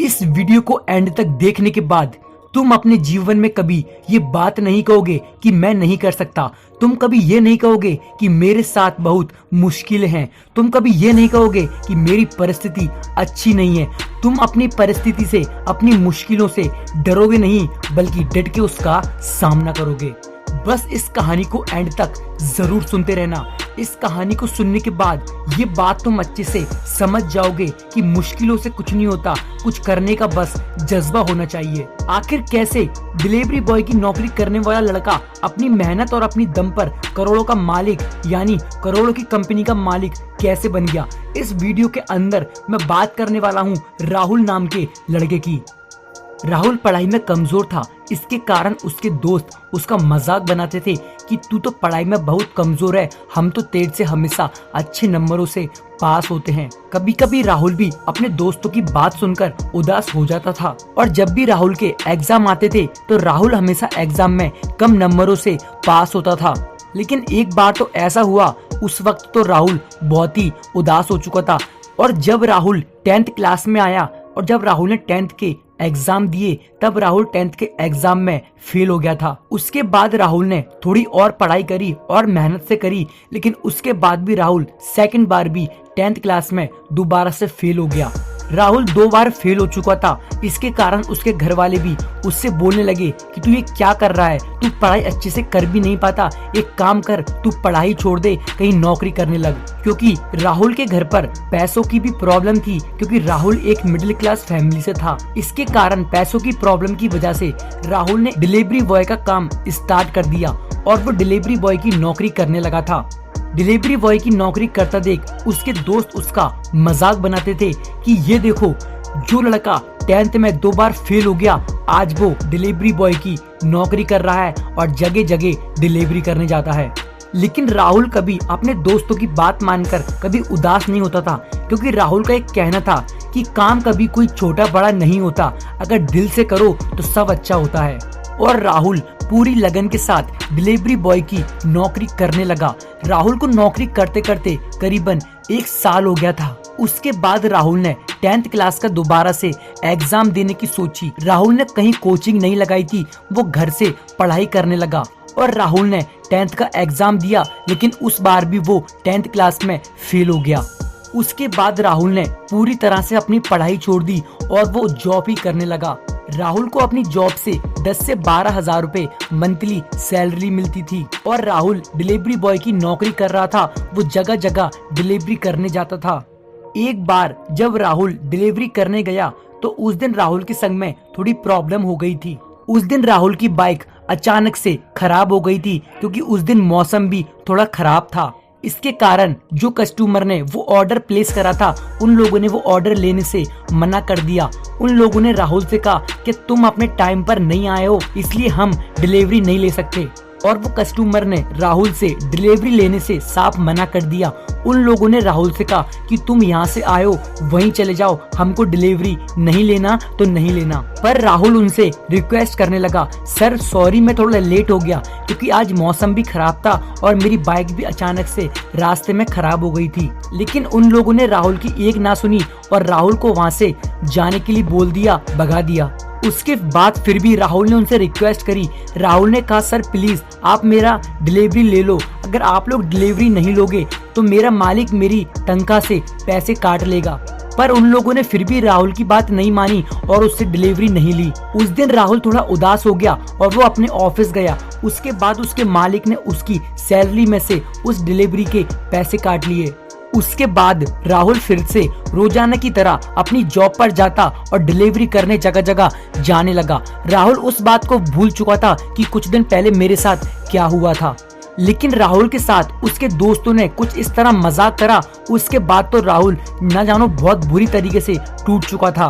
इस वीडियो को एंड तक देखने के बाद तुम अपने जीवन में कभी ये बात नहीं कहोगे कि मैं नहीं कर सकता। तुम कभी ये नहीं कहोगे कि मेरे साथ बहुत मुश्किलें हैं। तुम कभी ये नहीं कहोगे कि मेरी परिस्थिति अच्छी नहीं है। तुम अपनी परिस्थिति से, अपनी मुश्किलों से डरोगे नहीं, बल्कि डट के उसका सामना करोगे। बस इस कहानी को एंड तक जरूर सुनते रहना। इस कहानी को सुनने के बाद ये बात तुम अच्छे से समझ जाओगे कि मुश्किलों से कुछ नहीं होता, कुछ करने का बस जज्बा होना चाहिए। आखिर कैसे डिलीवरी बॉय की नौकरी करने वाला लड़का अपनी मेहनत और अपनी दम पर करोड़ों का मालिक, यानी करोड़ों की कंपनी का मालिक कैसे बन गया, इस वीडियो के अंदर मैं बात करने वाला हूँ राहुल नाम के लड़के की। राहुल पढ़ाई में कमजोर था, इसके कारण उसके दोस्त उसका मजाक बनाते थे कि तू तो पढ़ाई में बहुत कमजोर है, हम तो तेरे से हमेशा अच्छे नंबरों से पास होते हैं। कभी कभी राहुल भी अपने दोस्तों की बात सुनकर उदास हो जाता था और जब भी राहुल के एग्जाम आते थे तो राहुल हमेशा एग्जाम में कम नंबरों से पास होता था। लेकिन एक बार तो ऐसा हुआ, उस वक्त तो राहुल बहुत ही उदास हो चुका था और जब राहुल 10th क्लास में आया और जब राहुल ने 10th के एग्जाम दिए तब राहुल 10th के एग्जाम में फेल हो गया था। उसके बाद राहुल ने थोड़ी और पढ़ाई करी और मेहनत से करी, लेकिन उसके बाद भी राहुल सेकंड बार भी 10th क्लास में दोबारा से फेल हो गया। राहुल 2 बार फेल हो चुका था, इसके कारण उसके घर वाले भी उससे बोलने लगे कि तू ये क्या कर रहा है, तू पढ़ाई अच्छे से कर भी नहीं पाता, एक काम कर, तू पढ़ाई छोड़ दे, कहीं नौकरी करने लग। क्योंकि राहुल के घर पर पैसों की भी प्रॉब्लम थी, क्योंकि राहुल एक मिडिल क्लास फैमिली से था। इसके कारण पैसों की प्रॉब्लम की वजह से राहुल ने डिलीवरी बॉय का काम स्टार्ट कर दिया और वो डिलीवरी बॉय की नौकरी करने लगा था। डिलीवरी बॉय की नौकरी करता देख उसके दोस्त उसका मजाक बनाते थे कि ये देखो, जो लड़का 10th में 2 बार फेल हो गया, आज वो डिलीवरी बॉय की नौकरी कर रहा है और जगह जगह डिलीवरी करने जाता है। लेकिन राहुल कभी अपने दोस्तों की बात मानकर कभी उदास नहीं होता था, क्योंकि राहुल का एक कहना था कि काम कभी कोई छोटा बड़ा नहीं होता, अगर दिल से करो तो सब अच्छा होता है। और राहुल पूरी लगन के साथ डिलीवरी बॉय की नौकरी करने लगा। राहुल को नौकरी करते करते करीबन 1 साल हो गया था। उसके बाद राहुल ने 10th क्लास का दोबारा से एग्जाम देने की सोची। राहुल ने कहीं कोचिंग नहीं लगाई थी, वो घर से पढ़ाई करने लगा और राहुल ने 10th का एग्जाम दिया, लेकिन उस बार भी वो 10th क्लास में फेल हो गया। उसके बाद राहुल ने पूरी तरह से अपनी पढ़ाई छोड़ दी और वो जॉब ही करने लगा। राहुल को अपनी जॉब से 10 से 12 हजार रुपए मंथली सैलरी मिलती थी और राहुल डिलीवरी बॉय की नौकरी कर रहा था, वो जगह जगह डिलीवरी करने जाता था। एक बार जब राहुल डिलीवरी करने गया तो उस दिन राहुल के संग में थोड़ी प्रॉब्लम हो गई थी। उस दिन राहुल की बाइक अचानक से खराब हो गई थी, क्योंकि उस दिन मौसम भी थोड़ा खराब था। इसके कारण जो कस्टमर ने वो ऑर्डर प्लेस करा था, उन लोगों ने वो ऑर्डर लेने से मना कर दिया। उन लोगों ने राहुल से कहा कि तुम अपने टाइम पर नहीं आए हो, इसलिए हम डिलीवरी नहीं ले सकते। और वो कस्टमर ने राहुल से डिलीवरी लेने से साफ मना कर दिया। उन लोगों ने राहुल से कहा कि तुम यहाँ से आए हो, वहीं चले जाओ, हमको डिलीवरी नहीं लेना तो नहीं लेना। पर राहुल उनसे रिक्वेस्ट करने लगा, सर सॉरी, मैं थोड़ा लेट हो गया, क्योंकि आज मौसम भी खराब था और मेरी बाइक भी अचानक से रास्ते में खराब हो गई थी। लेकिन उन लोगों ने राहुल की एक ना सुनी और राहुल को वहाँ से जाने के लिए बोल दिया, भगा दिया। उसके बाद फिर भी राहुल ने उनसे रिक्वेस्ट करी। राहुल ने कहा, सर प्लीज आप मेरा डिलीवरी ले लो, अगर आप लोग डिलीवरी नहीं लोगे तो मेरा मालिक मेरी तनख्वाह से पैसे काट लेगा। पर उन लोगों ने फिर भी राहुल की बात नहीं मानी और उससे डिलीवरी नहीं ली। उस दिन राहुल थोड़ा उदास हो गया और वो अपने ऑफिस गया। उसके बाद उसके मालिक ने उसकी सैलरी में से उस डिलीवरी के पैसे काट लिए। उसके बाद राहुल फिर से रोजाना की तरह अपनी जॉब पर जाता और डिलीवरी करने जगह जगह जाने लगा। राहुल उस बात को भूल चुका था कि कुछ दिन पहले मेरे साथ क्या हुआ था। लेकिन राहुल के साथ उसके दोस्तों ने कुछ इस तरह मजाक करा, उसके बाद तो राहुल न जानो बहुत बुरी तरीके से टूट चुका था।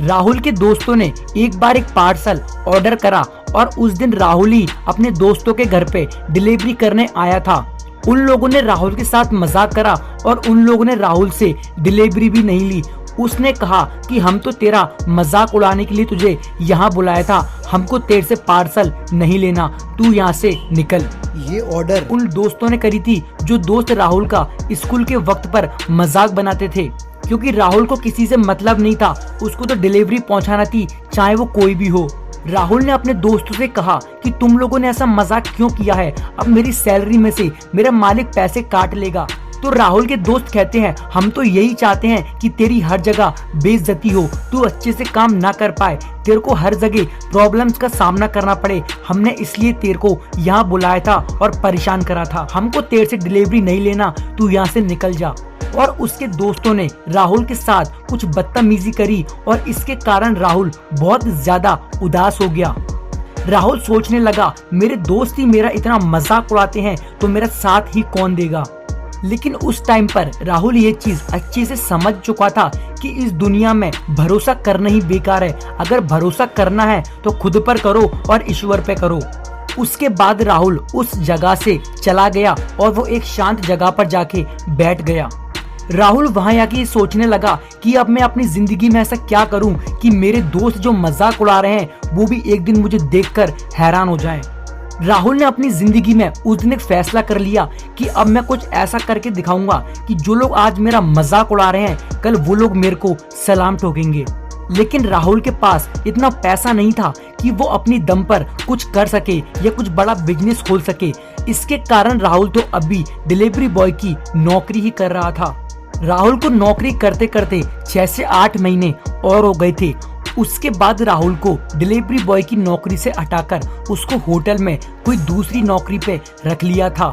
राहुल के दोस्तों ने एक बार एक पार्सल ऑर्डर करा और उस दिन राहुल ही अपने दोस्तों के घर पे डिलीवरी करने आया था। उन लोगों ने राहुल के साथ मजाक करा और उन लोगों ने राहुल से डिलीवरी भी नहीं ली। उसने कहा कि हम तो तेरा मजाक उड़ाने के लिए तुझे यहाँ बुलाया था, हमको तेरे से पार्सल नहीं लेना, तू यहाँ से निकल। ये ऑर्डर उन दोस्तों ने करी थी जो दोस्त राहुल का स्कूल के वक्त पर मजाक बनाते थे। क्योंकि राहुल को किसी से मतलब नहीं था, उसको तो डिलीवरी पहुंचाना थी, चाहे वो कोई भी हो। राहुल ने अपने दोस्तों से कहा कि तुम लोगों ने ऐसा मजाक क्यों किया है, अब मेरी सैलरी में से मेरा मालिक पैसे काट लेगा। तो राहुल के दोस्त कहते हैं हम तो यही चाहते हैं कि तेरी हर जगह बेइज्जती हो, तू अच्छे से काम ना कर पाए, तेरे को हर जगह प्रॉब्लम्स का सामना करना पड़े। हमने इसलिए तेरे को यहाँ बुलाया था और परेशान करा था। हमको तेरे से डिलीवरी नहीं लेना, तू यहाँ से निकल जा। और उसके दोस्तों ने राहुल के साथ कुछ बदतमीजी करी और इसके कारण राहुल बहुत ज्यादा उदास हो गया। राहुल सोचने लगा मेरे दोस्त ही मेरा इतना मजाक उड़ाते हैं तो मेरा साथ ही कौन देगा। लेकिन उस टाइम पर राहुल ये चीज अच्छे से समझ चुका था कि इस दुनिया में भरोसा करना ही बेकार है। अगर भरोसा करना है तो खुद पर करो और ईश्वर पे करो। उसके बाद राहुल उस जगह से चला गया और वो एक शांत जगह पर जाके बैठ गया। राहुल वहां आके सोचने लगा कि अब मैं अपनी जिंदगी में ऐसा क्या करूं कि मेरे दोस्त जो मजाक उड़ा रहे हैं वो भी एक दिन मुझे देखकर हैरान हो जाएं। राहुल ने अपनी जिंदगी में उस दिन एक फैसला कर लिया कि अब मैं कुछ ऐसा करके दिखाऊंगा कि जो लोग आज मेरा मजाक उड़ा रहे हैं कल वो लोग मेरे को सलाम ठोकेंगे। लेकिन राहुल के पास इतना पैसा नहीं था कि वो अपनी दम पर कुछ कर सके या कुछ बड़ा बिजनेस खोल सके। इसके कारण राहुल तो अभी डिलीवरी बॉय की नौकरी ही कर रहा था। राहुल को नौकरी करते करते 6 से 8 महीने और हो गए थे। उसके बाद राहुल को डिलीवरी बॉय की नौकरी से हटाकर उसको होटल में कोई दूसरी नौकरी पे रख लिया था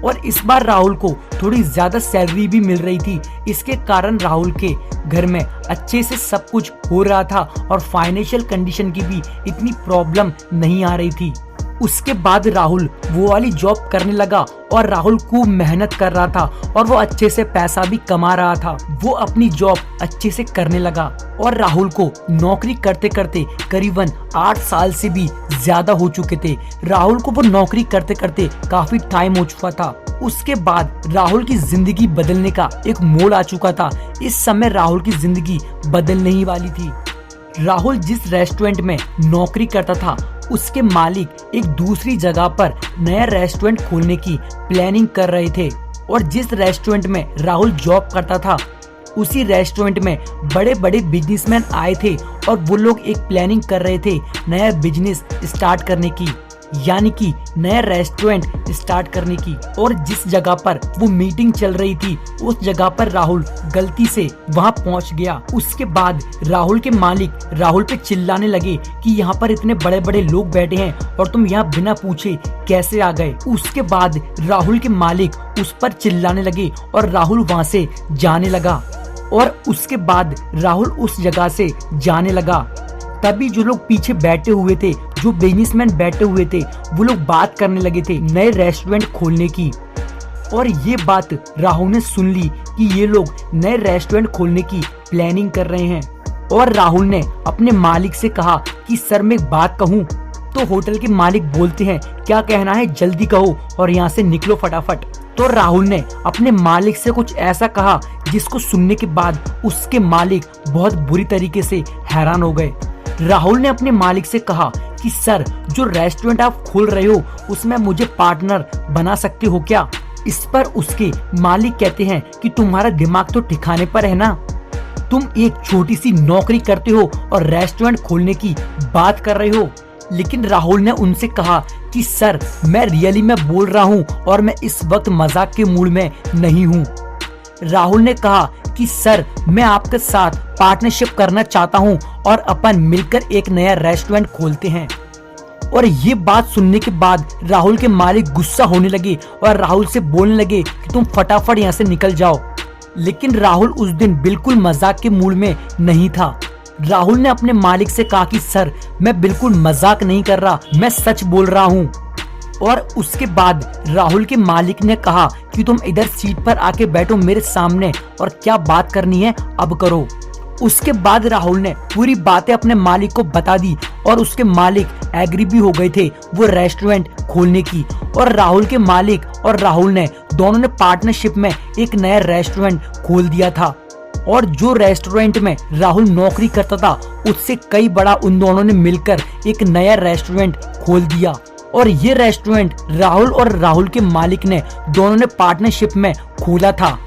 और इस बार राहुल को थोड़ी ज्यादा सैलरी भी मिल रही थी। इसके कारण राहुल के घर में अच्छे से सब कुछ हो रहा था और फाइनेंशियल कंडीशन की भी इतनी प्रॉब्लम नहीं आ रही थी। उसके बाद राहुल वो वाली जॉब करने लगा और राहुल खूब मेहनत कर रहा था और वो अच्छे से पैसा भी कमा रहा था। वो अपनी जॉब अच्छे से करने लगा और राहुल को नौकरी करते करते करीबन 8 साल से भी ज्यादा हो चुके थे। राहुल को वो नौकरी करते करते काफी टाइम हो चुका था। उसके बाद राहुल की जिंदगी बदलने का एक मोड़ आ चुका था। इस समय राहुल की जिंदगी बदलने ही वाली थी। राहुल जिस रेस्टोरेंट में नौकरी करता था उसके मालिक एक दूसरी जगह पर नया रेस्टोरेंट खोलने की प्लानिंग कर रहे थे और जिस रेस्टोरेंट में राहुल जॉब करता था उसी रेस्टोरेंट में बड़े बड़े बिजनेसमैन आए थे और वो लोग एक प्लानिंग कर रहे थे नया बिजनेस स्टार्ट करने की, यानी कि नया रेस्टोरेंट स्टार्ट करने की। और जिस जगह पर वो मीटिंग चल रही थी उस जगह पर राहुल गलती से वहां पहुंच गया। उसके बाद राहुल के मालिक राहुल पे चिल्लाने लगे कि यहाँ पर इतने बड़े बड़े लोग बैठे हैं और तुम यहाँ बिना पूछे कैसे आ गए। उसके बाद राहुल के मालिक उस पर चिल्लाने लगे और राहुल वहाँ से जाने लगा। और उसके बाद राहुल उस जगह से जाने लगा। तभी जो लोग पीछे बैठे हुए थे, जो बिजनेसमैन बैठे हुए थे, वो लोग बात करने लगे थे नए रेस्टोरेंट खोलने की। और ये बात राहुल ने सुन ली कि ये लोग नए रेस्टोरेंट खोलने की प्लानिंग कर रहे हैं। और राहुल ने अपने मालिक से कहा कि सर मैं एक बात कहूँ। तो होटल के मालिक बोलते हैं क्या कहना है जल्दी कहो और यहाँ से निकलो फटाफट। तो राहुल ने अपने मालिक से कुछ ऐसा कहा जिसको सुनने के बाद उसके मालिक बहुत बुरी तरीके से हैरान हो गए। राहुल ने अपने मालिक से कहा कि सर जो रेस्टोरेंट आप खोल रहे हो उसमें मुझे पार्टनर बना सकते हो क्या। इस पर उसके मालिक कहते हैं कि तुम्हारा दिमाग तो ठिकाने पर है ना, तुम एक छोटी सी नौकरी करते हो और रेस्टोरेंट खोलने की बात कर रहे हो। लेकिन राहुल ने उनसे कहा कि सर मैं रियली में बोल रहा हूँ और मैं इस वक्त मजाक के मूड में नहीं हूँ। राहुल ने कहा कि सर मैं आपके साथ पार्टनरशिप करना चाहता हूं और अपन मिलकर एक नया रेस्टोरेंट खोलते हैं। और ये बात सुनने के बाद राहुल के मालिक गुस्सा होने लगे और राहुल से बोलने लगे कि तुम फटाफट यहाँ से निकल जाओ। लेकिन राहुल उस दिन बिल्कुल मजाक के मूड में नहीं था। राहुल ने अपने मालिक से कहा कि सर मैं बिल्कुल मजाक नहीं कर रहा, मैं सच बोल रहा हूँ। और उसके बाद राहुल के मालिक ने कहा कि तुम इधर सीट पर आके बैठो मेरे सामने और क्या बात करनी है अब करो। उसके बाद राहुल ने पूरी बातें अपने मालिक को बता दी और उसके मालिक एग्री भी हो गए थे वो रेस्टोरेंट खोलने की। और राहुल के मालिक और राहुल ने दोनों ने पार्टनरशिप में एक नया रेस्टोरेंट खोल दिया था। और जो रेस्टोरेंट में राहुल नौकरी करता था उससे कई बड़ा उन दोनों ने मिलकर एक नया रेस्टोरेंट खोल दिया। और ये रेस्टोरेंट राहुल और राहुल के मालिक ने दोनों ने पार्टनरशिप में खोला था।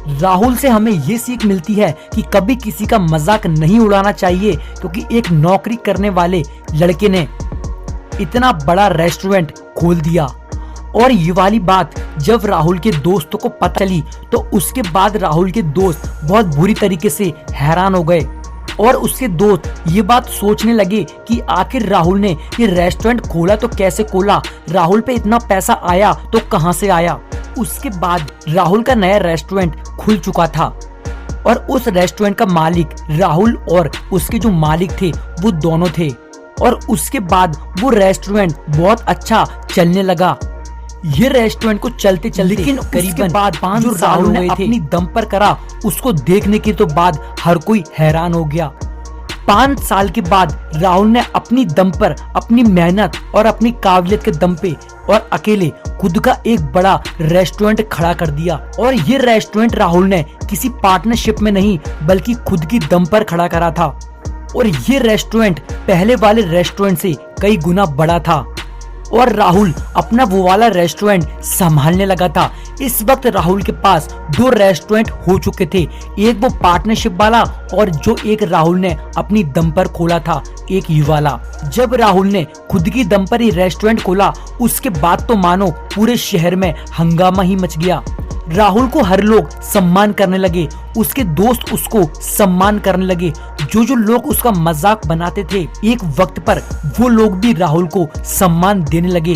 राहुल से हमें ये सीख मिलती है कि कभी किसी का मजाक नहीं उड़ाना चाहिए, क्योंकि एक नौकरी करने वाले लड़के ने इतना बड़ा रेस्टोरेंट खोल दिया। और ये वाली बात जब राहुल के दोस्तों को पता चली तो उसके बाद राहुल के दोस्त बहुत बुरी तरीके से हैरान हो गए और उसके दोस्त ये बात सोचने लगे कि आखिर राहुल ने ये रेस्टोरेंट खोला तो कैसे खोला, राहुल पे इतना पैसा आया तो कहां से आया। उसके बाद राहुल का नया रेस्टोरेंट खुल चुका था और उस रेस्टोरेंट का मालिक राहुल और उसके जो मालिक थे वो दोनों थे। और उसके बाद वो रेस्टोरेंट बहुत अच्छा चलने लगा। ये रेस्टोरेंट को चलते चलते लेकिन करीबन 5 जो राहुल ने अपनी दम पर करा उसको देखने के तो बाद हर कोई हैरान हो गया। 5 साल के बाद राहुल ने अपनी दम पर, अपनी मेहनत और अपनी काबिलियत के दम पे और अकेले खुद का एक बड़ा रेस्टोरेंट खड़ा कर दिया। और ये रेस्टोरेंट राहुल ने किसी पार्टनरशिप में नहीं बल्कि खुद की दम पर खड़ा करा था। और ये रेस्टोरेंट पहले वाले रेस्टोरेंट से कई गुना बड़ा था और राहुल अपना वो वाला रेस्टोरेंट संभालने लगा था। इस वक्त राहुल के पास 2 रेस्टोरेंट हो चुके थे, एक वो पार्टनरशिप वाला और जो एक राहुल ने अपनी दम पर खोला था, एक ये वाला। जब राहुल ने खुद की दम पर ये रेस्टोरेंट खोला उसके बाद तो मानो पूरे शहर में हंगामा ही मच गया। राहुल को हर लोग सम्मान करने लगे, उसके दोस्त उसको सम्मान करने लगे। जो लोग उसका मजाक बनाते थे एक वक्त पर वो लोग भी राहुल को सम्मान देने लगे,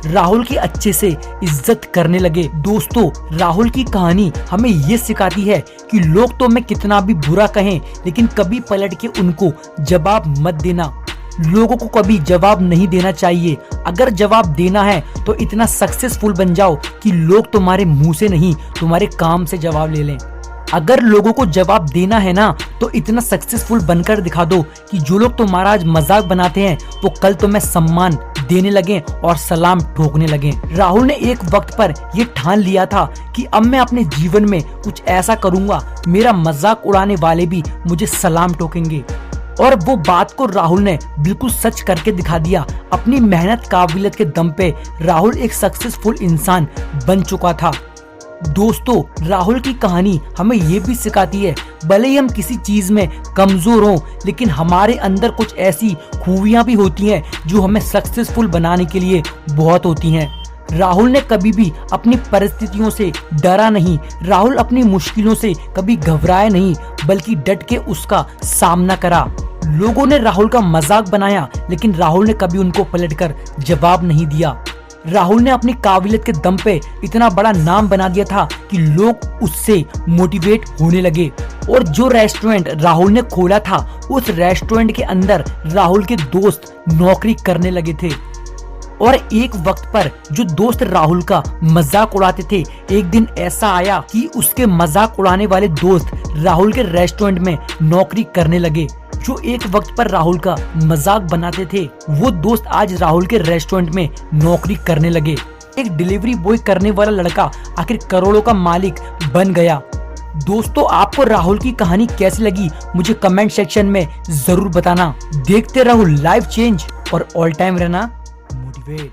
राहुल की अच्छे से इज्जत करने लगे। दोस्तों, राहुल की कहानी हमें ये सिखाती है कि लोग तो हमें कितना भी बुरा कहें लेकिन कभी पलट के उनको जवाब मत देना। लोगों को कभी जवाब नहीं देना चाहिए। अगर जवाब देना है तो इतना सक्सेसफुल बन जाओ कि लोग तुम्हारे मुंह से नहीं तुम्हारे काम से जवाब ले लें। अगर लोगों को जवाब देना है ना तो इतना सक्सेसफुल बनकर दिखा दो कि जो लोग तुम्हारा आज मजाक बनाते हैं वो कल तुम्हें सम्मान देने लगे और सलाम ठोकने लगे। राहुल ने एक वक्त पर ये ठान लिया था कि अब मैं अपने जीवन में कुछ ऐसा करूंगा मेरा मजाक उड़ाने वाले भी मुझे सलाम ठोकेंगे। और वो बात को राहुल ने बिल्कुल सच करके दिखा दिया। अपनी मेहनत काबिलियत के दम पे राहुल एक सक्सेसफुल इंसान बन चुका था। दोस्तों, राहुल की कहानी हमें ये भी सिखाती है भले ही हम किसी चीज में कमजोर हों लेकिन हमारे अंदर कुछ ऐसी खूबियां भी होती हैं जो हमें सक्सेसफुल बनाने के लिए बहुत होती हैं। राहुल ने कभी भी अपनी परिस्थितियों से डरा नहीं, राहुल अपनी मुश्किलों से कभी घबराया नहीं बल्कि डट के उसका सामना करा। लोगों ने राहुल का मजाक बनाया लेकिन राहुल ने कभी उनको पलटकर जवाब नहीं दिया। राहुल ने अपनी काबिलियत के दम पे इतना बड़ा नाम बना दिया था कि लोग उससे मोटिवेट होने लगे। और जो रेस्टोरेंट राहुल ने खोला था उस रेस्टोरेंट के अंदर राहुल के दोस्त नौकरी करने लगे थे। और एक वक्त पर जो दोस्त राहुल का मजाक उड़ाते थे एक दिन ऐसा आया कि उसके मजाक उड़ाने वाले दोस्त राहुल के रेस्टोरेंट में नौकरी करने लगे। जो एक वक्त पर राहुल का मजाक बनाते थे वो दोस्त आज राहुल के रेस्टोरेंट में नौकरी करने लगे। एक डिलीवरी बॉय करने वाला लड़का आखिर करोड़ों का मालिक बन गया। दोस्तों, आपको राहुल की कहानी कैसी लगी मुझे कमेंट सेक्शन में जरूर बताना। देखते रहो लाइफ चेंज और ऑल टाइम रहना मोटिवेट।